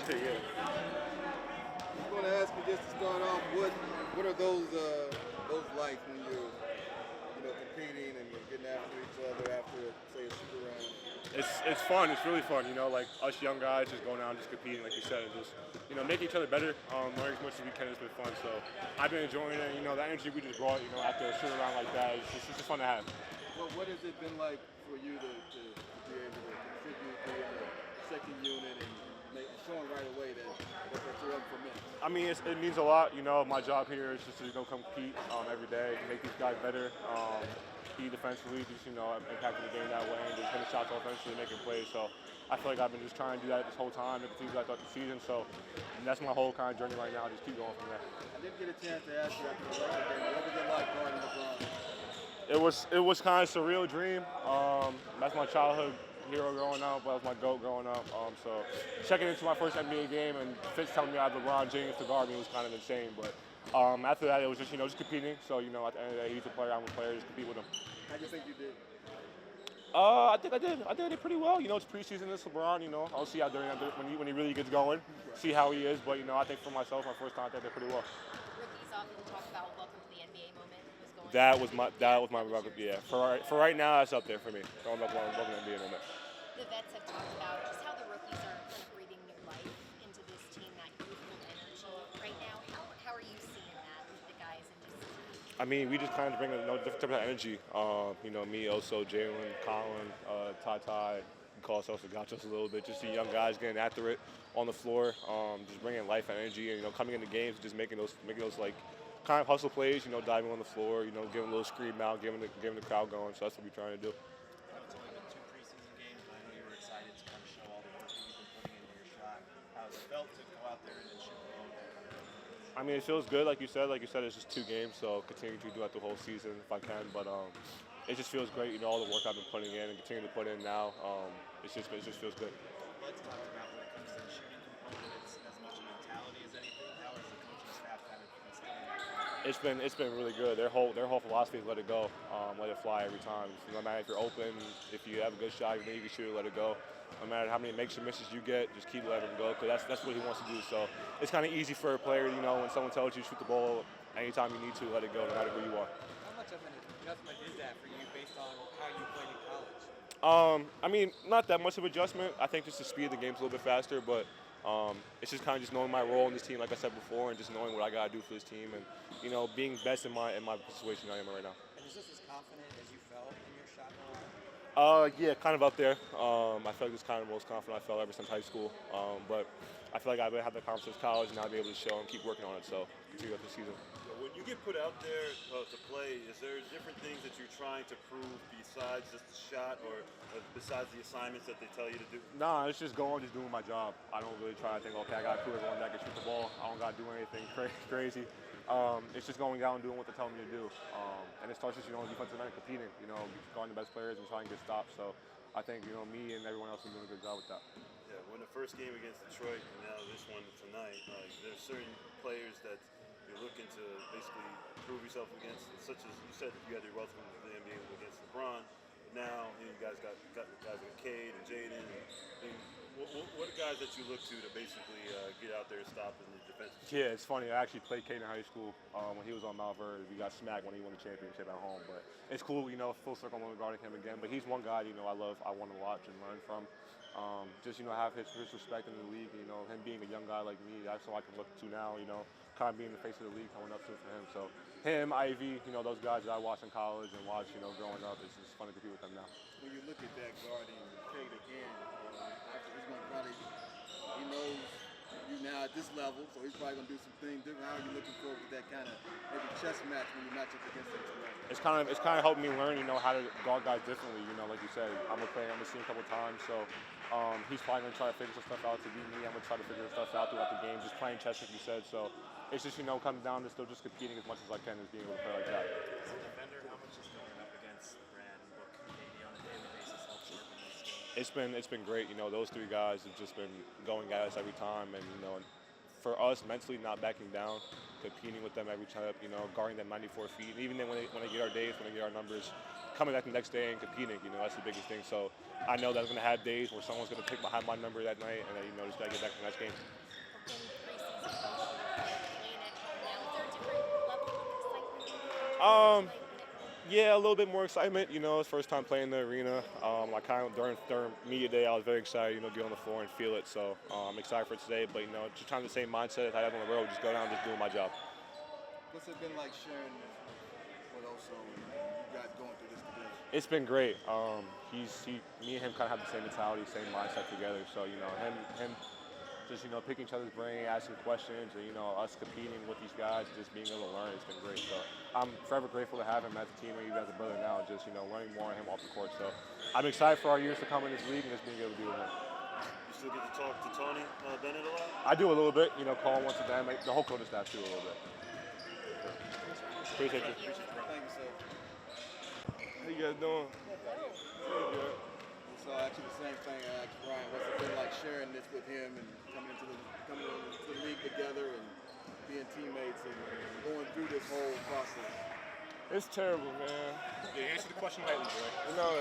Yeah. I'm going to ask you just to start off. What are those like when you're competing and you're getting after each other after say a shoot around? It's fun. It's really fun. Like us young guys just going out and just competing, like you said, and just making each other better. Learning as much as we can has been fun. So I've been enjoying it. The energy we just brought, after a shoot around like that, it's just fun to have. Well, what has it been like for you to be able to contribute to the second unit and showing right away that you're up for minutes? I mean, it means a lot. My job here is just to come compete every day, make these guys better. Be defensively, just impacting the game that way, and just hitting shots offensively, making plays. So I feel like I've been just trying to do that this whole time, and continue that throughout the season. So that's my whole kind of journey right now. Just keep going from there. I didn't get a chance to ask you after the Lakers game. What was it like guarding LeBron? It was kind of a surreal dream. That's my childhood hero growing up. That was my GOAT growing up. So checking into my first NBA game and Fitz telling me I had LeBron James to guard me was kind of insane. But after that, it was just competing. So at the end of the day, he's a player, I'm a player. Just compete with him. How do you think you did? I think I did. I did it pretty well. It's preseason. It's LeBron. I'll see how when he really gets going, see how he is. But I think for myself, my first time, I did pretty well. Rookies often talk about welcome to the NBA moment. That was my record. Yeah. For right now, that's up there for me. Going back welcome to the NBA moment. The vets have talked about just how the rookies are kind of breathing new life into this team, that youthful energy right now. How are you seeing that with the guys in this team? I mean, we just kind of bring a different type of energy. Me, Oso, Jalen, Colin, Ty, call ourselves the Gachos a little bit. Just see young guys getting after it on the floor, just bringing life and energy, and coming into games, just making those like kind of hustle plays. Diving on the floor, giving a little scream out, giving the crowd going. So that's what we're trying to do. It's only been 2 preseason games, but I know you were excited to kind of show all the work that you've been putting into your shot. How has it felt to go out there and shoot the ball? I mean, it feels good, like you said. Like you said, it's just 2 games, so continue to do that the whole season if I can. But it just feels great, all the work I've been putting in and continue to put in now. It just feels good. Let's talk about when it comes to the shooting component. It's as much a mentality as anything. How has the coaching staff kind of instilling that? It's been really good. Their whole philosophy is let it go, let it fly every time. No matter if you're open, if you have a good shot, you can shoot it, let it go. No matter how many makes or misses you get, just keep letting him go, because that's what he wants to do. So it's kind of easy for a player, when someone tells you to shoot the ball anytime you need to, let it go, no matter who you are. How much of an adjustment is that for you based on how you played in college? I mean, not that much of an adjustment. I think just the speed of the game's a little bit faster, but it's just kind of just knowing my role in this team, like I said before, and just knowing what I gotta do for this team, and being best in my situation I am right now. And is this as confident as you felt in your shot in a while? Yeah, kind of up there. I feel like this is kind of the most confident I felt ever since high school. But I feel like I've had the confidence in college, and now I'll be able to show and keep working on it. So continue this season. When you get put out there to play, is there different things that you're trying to prove besides just the shot, or besides the assignments that they tell you to do? Nah, it's just going, just doing my job. I don't really try to think, okay, I got to prove everyone that I can shoot the ball. I don't got to do anything crazy. It's just going out and doing what they're telling me to do. And it starts just, defensive end competing, guarding the best players and trying to get stops. So I think, me and everyone else is doing a good job with that. Yeah, when the first game against Detroit and now this one tonight, there's certain players that you're looking to basically prove yourself against, such as you said you had your welcome to the NBA against LeBron. But now you guys got guys like Cade and Jaden. What are guys that you look to basically get out there and stop in the defensive? Yeah, it's funny. I actually played Cade in high school when he was on Mount Vernon. We got smacked when he won the championship at home. But it's cool, full circle regarding him again. But he's one guy, I want to watch and learn from. Just, have his respect in the league. Him being a young guy like me, that's all I can look to now, kind of being the face of the league coming up soon for him. So him, Ivy, those guys that I watched in college and watched, growing up, it's just fun to compete with them now. When you look at that guarding Cade again, he's going to probably, he knows you now at this level, so he's probably going to do some things different. How are you looking forward to that kind of maybe chess match when you match up against him tonight? It's kind of helped me learn, how to guard guys differently. Like you said, I'm gonna see him a couple times, so he's probably gonna try to figure some stuff out to beat me. I'm gonna try to figure stuff out throughout the game, just playing chess, like you said. So it's just coming down to still just competing as much as I can, as being able to play like that. As a defender, how much is going up against Brad and Book maybe on a daily basis help sharpen those skills? It's been great. Those 3 guys have just been going at us every time, and and for us mentally not backing down, competing with them every time, guarding them 94 feet. And even then when they get our days, when they get our numbers, coming back the next day and competing. You know, that's the biggest thing. So I know that I'm going to have days where someone's going to pick behind my number that night, and then, you know, just got to get back to the next game. In preseason, most of them playing at home now. Is there a different level of excitement? Yeah, a little bit more excitement. You know, it's first time playing the arena. I kind of during media day, I was very excited. You know, get on the floor and feel it. So I'm excited for today. But you know, just trying the same mindset as I have on the road. Just go down, just doing my job. What's it been like sharing this with Oso and you guys going through this together? It's been great. Me and him kind of have the same mentality, same mindset together. So you know, him just, you know, picking each other's brain, asking questions, and, you know, us competing with these guys, just being able to learn, it's been great. So I'm forever grateful to have him as a teammate, even as a brother now, just, you know, learning more on him off the court. So I'm excited for our years to come in this league and just being able to be with him. You still get to talk to Tony Bennett a lot? I do a little bit, you know, call him once a day, the whole coaching staff too a little bit. Appreciate you. Thank you, sir. How you guys doing? Pretty good. So actually the same thing I asked Ryan. What's it been like sharing this with him and coming into the league together and being teammates and going through this whole process? It's terrible, man. Yeah, answer the question lightly, boy. You know,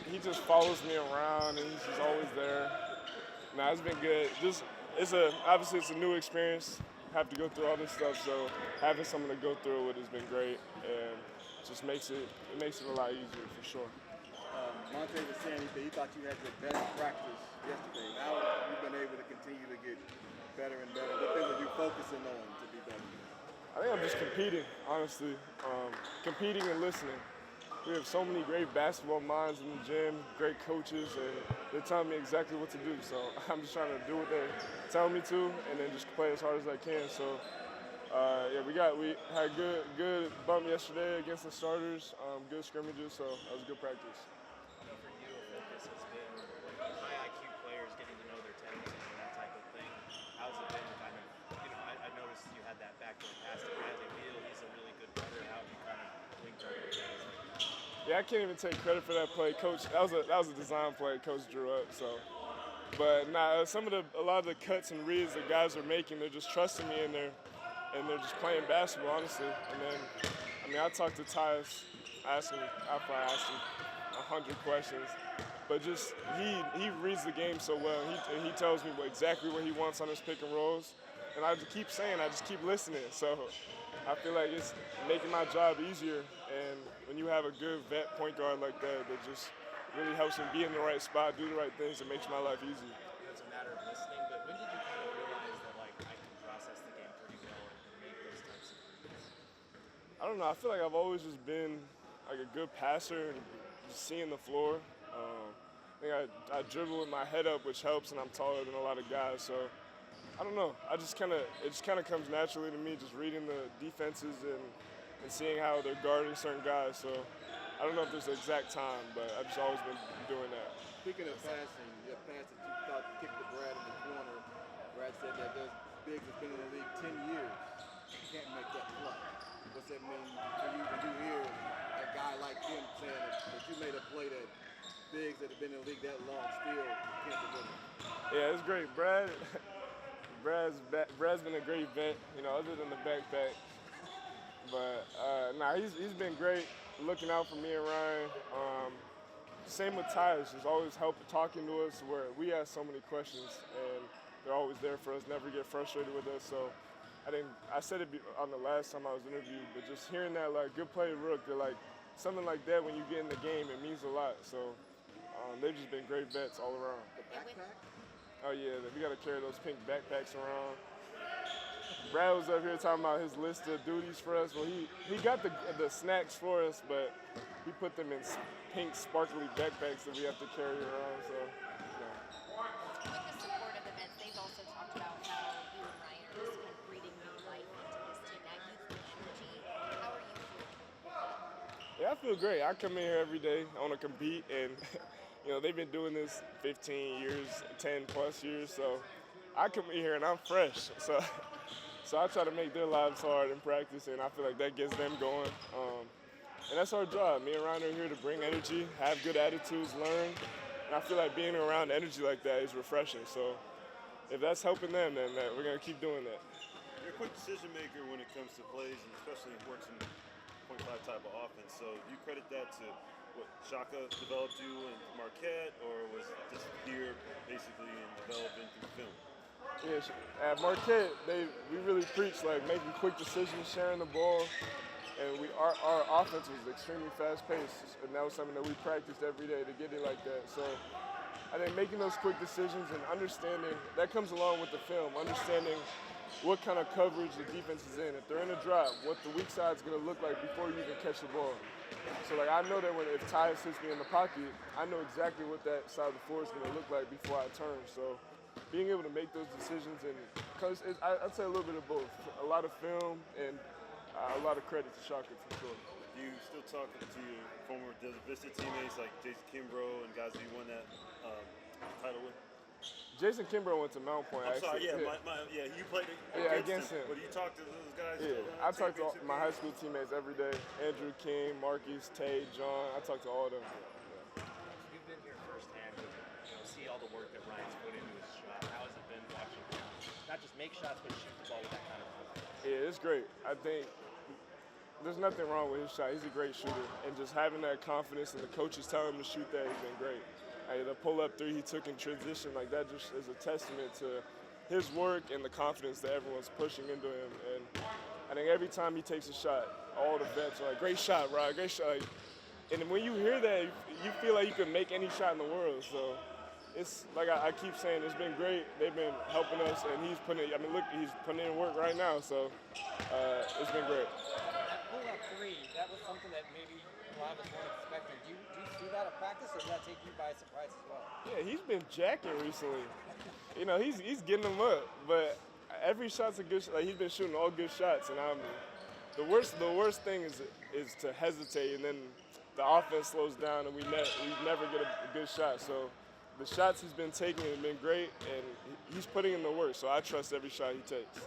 he just follows me around and he's just always there. Nah, it's been good. Obviously it's a new experience. Have to go through all this stuff, so having someone to go through it with has been great, and just makes it a lot easier for sure. Monte was saying he thought you had the best practice yesterday. How have you been able to continue to get better and better? What things are you focusing on to be better? I think I'm just competing, honestly. Competing and listening. We have so many great basketball minds in the gym, great coaches, and they're telling me exactly what to do. So I'm just trying to do what they tell me to, and then just play as hard as I can. So we had good bump yesterday against the starters, good scrimmages. So that was a good practice. I know for you, a focus has been high IQ players getting to know their tendencies and that type of thing. How's it been kind of, you know, I noticed you had that backdoor pass to Bradley Beal. He's a really good player. How have you kind of linked up with guys like that? Yeah, I can't even take credit for that play, Coach. That was a design play Coach drew up. So, but nah, a lot of the cuts and reads the guys are making, they're just trusting me and they're just playing basketball, honestly. And then, I mean, I talked to Tyus, I probably asked him 100 questions, but just he reads the game so well. He tells me exactly what he wants on his pick and rolls, and I just keep saying, I just keep listening. So I feel like it's making my job easier. And when you have a good vet point guard like that just really helps me be in the right spot, do the right things, it makes my life easy. It's a matter of listening, but when did you kind of realize that, like, I can process the game pretty well and make those types of reads? I don't know. I feel like I've always just been like a good passer and just seeing the floor. I think I dribble with my head up, which helps, and I'm taller than a lot of guys. So I don't know. It just kind of comes naturally to me, just reading the defenses and seeing how they're guarding certain guys. So I don't know if there's an exact time, but I've just always been doing that. Speaking of passing, your pass that you thought kicked to Brad in the corner, Brad said that there's bigs that's been in the league 10 years. You can't make that play. What's that mean for you when you hear a guy like him saying that you made a play that bigs that have been in the league that long still can't deliver? Yeah, it's great. Brad's been a great vet, you know, other than the backpack. But he's been great looking out for me and Ryan. Same with Tyus, just always talking to us where we ask so many questions and they're always there for us, never get frustrated with us. So I said it on the last time I was interviewed, but just hearing that, like, good play, Rook, they're like, something like that when you get in the game, it means a lot. So they've just been great vets all around. The backpack? Oh yeah, we got to carry those pink backpacks around. Brad was up here talking about his list of duties for us. Well, he got the snacks for us, but he put them in pink, sparkly backpacks that we have to carry around. So, yeah. With the support of the vets, they've also talked about how you and Ryan are just kind of breathing new life into this team, that youthful energy. How are you feeling? Yeah, I feel great. I come in here every day. I want to compete, and you know they've been doing this 15 years, 10 plus years. So I come in here and I'm fresh. So I try to make their lives hard in practice, and I feel like that gets them going. And that's our job. Me and Ryan are here to bring energy, have good attitudes, learn. And I feel like being around energy like that is refreshing. So if that's helping them, then we're going to keep doing that. You're a quick decision maker when it comes to plays, and especially works in .5 type of offense. So do you credit that to what Shaka developed you in Marquette, or was it just here basically and developing through film? Yeah, at Marquette, we really preach like making quick decisions, sharing the ball, and our offense was extremely fast-paced, and that was something that we practiced every day to get it like that. So I think making those quick decisions and understanding that comes along with the film, understanding what kind of coverage the defense is in. If they're in a drop, what the weak side's going to look like before you even catch the ball. So like I know that if Tyus hits me in the pocket, I know exactly what that side of the floor is going to look like before I turn. So being able to make those decisions, and because I'd say a little bit of both, a lot of film and a lot of credit to Shaka for sure. Do you still talk to your former Desert Vista teammates like Jason Kimbrough and guys that you won that title with? Jason Kimbrough went to Mount Point. I'm sorry, actually. you played against him. But do you talk to those guys? Yeah, I talk to my high school teammates every day. Andrew King, Marcus, Tay, John. I talk to all of them. You've been here firsthand, see all the work that Ryan's put into his shot. How has it been watching him not just make shots, but shoot the ball with that kind of confidence? Yeah, it's great. I think there's nothing wrong with his shot. He's a great shooter, and just having that confidence and the coaches telling him to shoot that has been great. The pull-up three he took in transition, like that just is a testament to his work and the confidence that everyone's pushing into him. And I think every time he takes a shot, all the vets are like, great shot, Rod, great shot. And when you hear that, you feel like you can make any shot in the world. So it's like I keep saying, it's been great. They've been helping us, and he's putting in work right now. So it's been great. That pull-up three, that was something that maybe a lot of us weren't expecting. Do you see that at practice, or did that take you by surprise as well? Yeah, he's been jacking recently. He's getting them up, but every shot's a good shot. Like, he's been shooting all good shots, and the worst thing is to hesitate, and then the offense slows down, and we never get a good shot. So the shots he's been taking have been great, and he's putting in the work. So I trust every shot he takes.